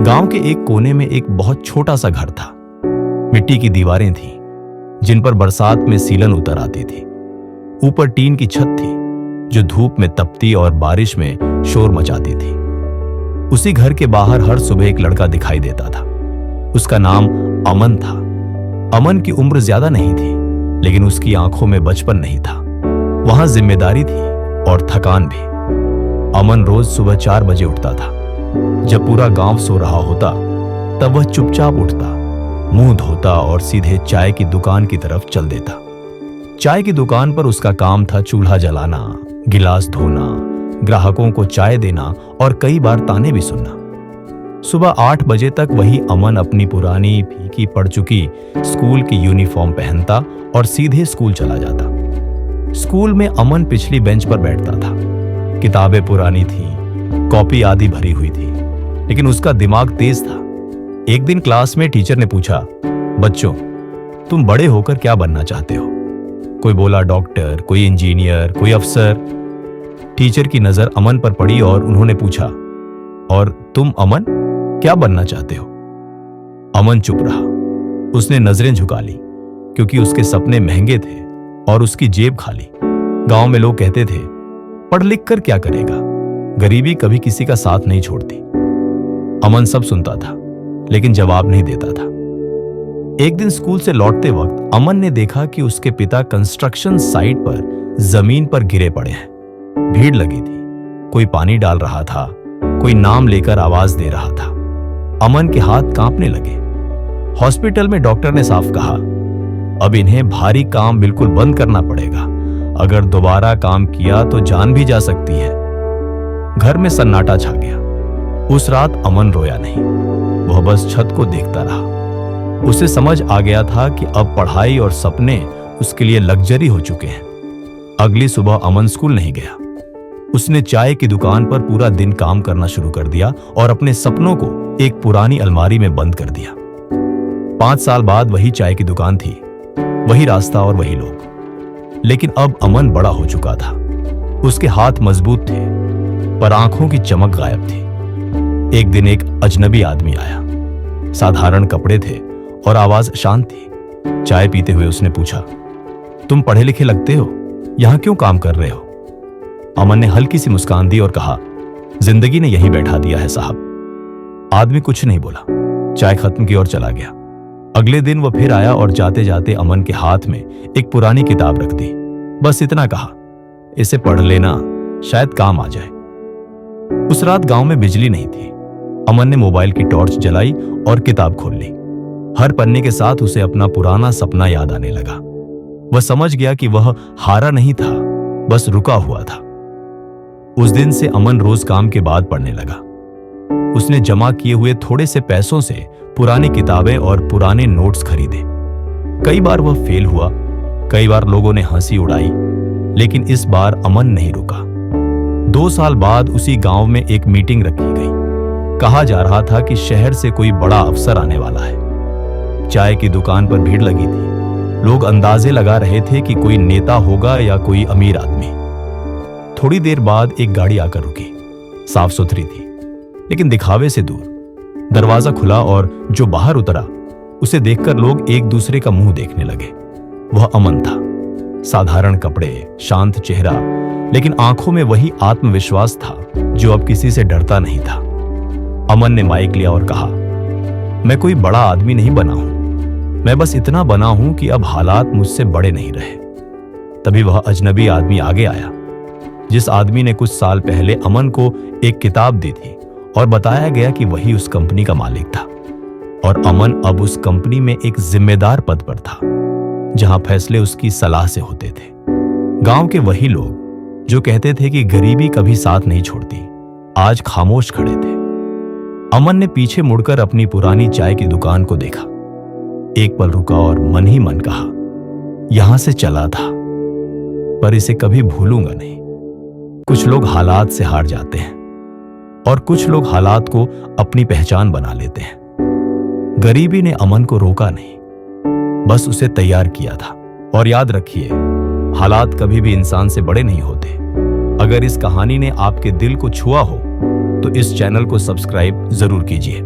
गांव के एक कोने में एक बहुत छोटा सा घर था। मिट्टी की दीवारें थीं, जिन पर बरसात में सीलन उतर आती थी। ऊपर टीन की छत थी, जो धूप में तपती और बारिश में शोर मचाती थी। उसी घर के बाहर हर सुबह एक लड़का दिखाई देता था। उसका नाम अमन था। अमन की उम्र ज्यादा नहीं थी, लेकिन उसकी आंखों में बचपन नहीं था। वहां जिम्मेदारी थी और थकान भी। अमन रोज सुबह 4 बजे उठता था। जब पूरा गांव सो रहा होता, तब वह चुपचाप उठता, मुंह धोता और सीधे चाय की दुकान की तरफ चल देता। चाय की दुकान पर उसका काम था चूल्हा जलाना, गिलास धोना, ग्राहकों को चाय देना और कई बार ताने भी सुनना। सुबह 8 बजे तक वही अमन अपनी पुरानी फीकी पड़ चुकी स्कूल की यूनिफॉर्म पहनता और सीधे स्कूल चला जाता। स्कूल में अमन पिछली बेंच पर बैठता था। किताबें पुरानी थीं, कॉपी आदि भरी हुई थी, लेकिन उसका दिमाग तेज था। एक दिन क्लास में टीचर ने पूछा, बच्चों, तुम बड़े होकर क्या बनना चाहते हो? कोई बोला डॉक्टर, कोई इंजीनियर, कोई अफसर। टीचर की नजर अमन पर पड़ी और उन्होंने पूछा, और तुम अमन क्या बनना चाहते हो? अमन चुप रहा। उसने नजरें झुका ली, क्योंकि उसके सपने महंगे थे और उसकी जेब खाली। गांव में लोग कहते थे, पढ़ लिख कर क्या करेगा? गरीबी कभी किसी का साथ नहीं छोड़ती। अमन सब सुनता था, लेकिन जवाब नहीं देता था। एक दिन स्कूल से लौटते वक्त अमन ने देखा कि उसके पिता कंस्ट्रक्शन साइट पर जमीन पर गिरे पड़े हैं। भीड़ लगी थी, कोई पानी डाल रहा था, कोई नाम लेकर आवाज दे रहा था। अमन के हाथ कांपने लगे। हॉस्पिटल में डॉक्टर ने साफ कहा, अब इन्हें भारी काम बिल्कुल बंद करना पड़ेगा। अगर दोबारा काम किया तो जान भी जा सकती है। घर में सन्नाटा छा गया। उस रात अमन रोया नहीं, वह बस छत को देखता रहा। उसे समझ आ गया था कि अब पढ़ाई और सपने उसके लिए लग्जरी हो चुके हैं। अगली सुबह अमन स्कूल नहीं गया। उसने चाय की दुकान पर पूरा दिन काम करना शुरू कर दिया और अपने सपनों को एक पुरानी अलमारी में बंद कर दिया। 5 साल बाद वही चाय की दुकान थी, वही रास्ता और वही लोग। लेकिन अब अमन बड़ा हो चुका था। उसके हाथ मजबूत थे, पर आंखों की चमक गायब थी। एक दिन एक अजनबी आदमी आया। साधारण कपड़े थे और आवाज शांत थी। चाय पीते हुए उसने पूछा, तुम पढ़े लिखे लगते हो, यहां क्यों काम कर रहे हो? अमन ने हल्की सी मुस्कान दी और कहा, जिंदगी ने यहीं बैठा दिया है साहब। आदमी कुछ नहीं बोला, चाय खत्म की और चला गया। अगले दिन वह फिर आया और जाते जाते अमन के हाथ में एक पुरानी किताब रख दी। बस इतना कहा, इसे पढ़ लेना, शायद काम आ जाए। उस रात गांव में बिजली नहीं थी। अमन ने मोबाइल की टॉर्च जलाई और किताब खोल ली। हर पन्ने के साथ उसे अपना पुराना सपना याद आने लगा। वह समझ गया कि वह हारा नहीं था, बस रुका हुआ था। उस दिन से अमन रोज काम के बाद पढ़ने लगा। उसने जमा किए हुए थोड़े से पैसों से पुरानी किताबें और पुराने नोट्स खरीदे। कई बार वह फेल हुआ, कई बार लोगों ने हंसी उड़ाई, लेकिन इस बार अमन नहीं रुका। 2 साल बाद उसी गांव में एक मीटिंग रखी गई। कहा जा रहा था कि शहर से कोई बड़ा अफसर आने वाला है। चाय की दुकान पर भीड़ लगी थी। लोग अंदाजे लगा रहे थे कि कोई नेता होगा या कोई अमीर आदमी। थोड़ी देर बाद एक गाड़ी आकर रुकी। साफ सुथरी थी, लेकिन दिखावे से दूर। दरवाजा खुला और जो बाहर उतरा, उसे देखकर लोग एक दूसरे का मुंह देखने लगे। वह अमन था। साधारण कपड़े, शांत चेहरा, लेकिन आंखों में वही आत्मविश्वास था जो अब किसी से डरता नहीं था। अमन ने माइक लिया और कहा, मैं कोई बड़ा आदमी नहीं बना हूं, मैं बस इतना बना हूं कि अब हालात मुझसे बड़े नहीं रहे। तभी वह अजनबी आदमी आगे आया, जिस आदमी ने कुछ साल पहले अमन को एक किताब दी थी और बताया गया कि वही उस कंपनी का मालिक था। और अमन अब उस कंपनी में एक जिम्मेदार पद पर था, जहां फैसले उसकी सलाह से होते थे। गांव के वही लोग जो कहते थे कि गरीबी कभी साथ नहीं छोड़ती, आज खामोश खड़े थे। अमन ने पीछे मुड़कर अपनी पुरानी चाय की दुकान को देखा। एक पल रुका और मन ही मन कहा, यहां से चला था, पर इसे कभी भूलूंगा नहीं। कुछ लोग हालात से हार जाते हैं और कुछ लोग हालात को अपनी पहचान बना लेते हैं। गरीबी ने अमन को रोका नहीं, बस उसे तैयार किया था। और याद रखिए, हालात कभी भी इंसान से बड़े नहीं होते। अगर इस कहानी ने आपके दिल को छुआ हो तो इस चैनल को सब्सक्राइब जरूर कीजिए।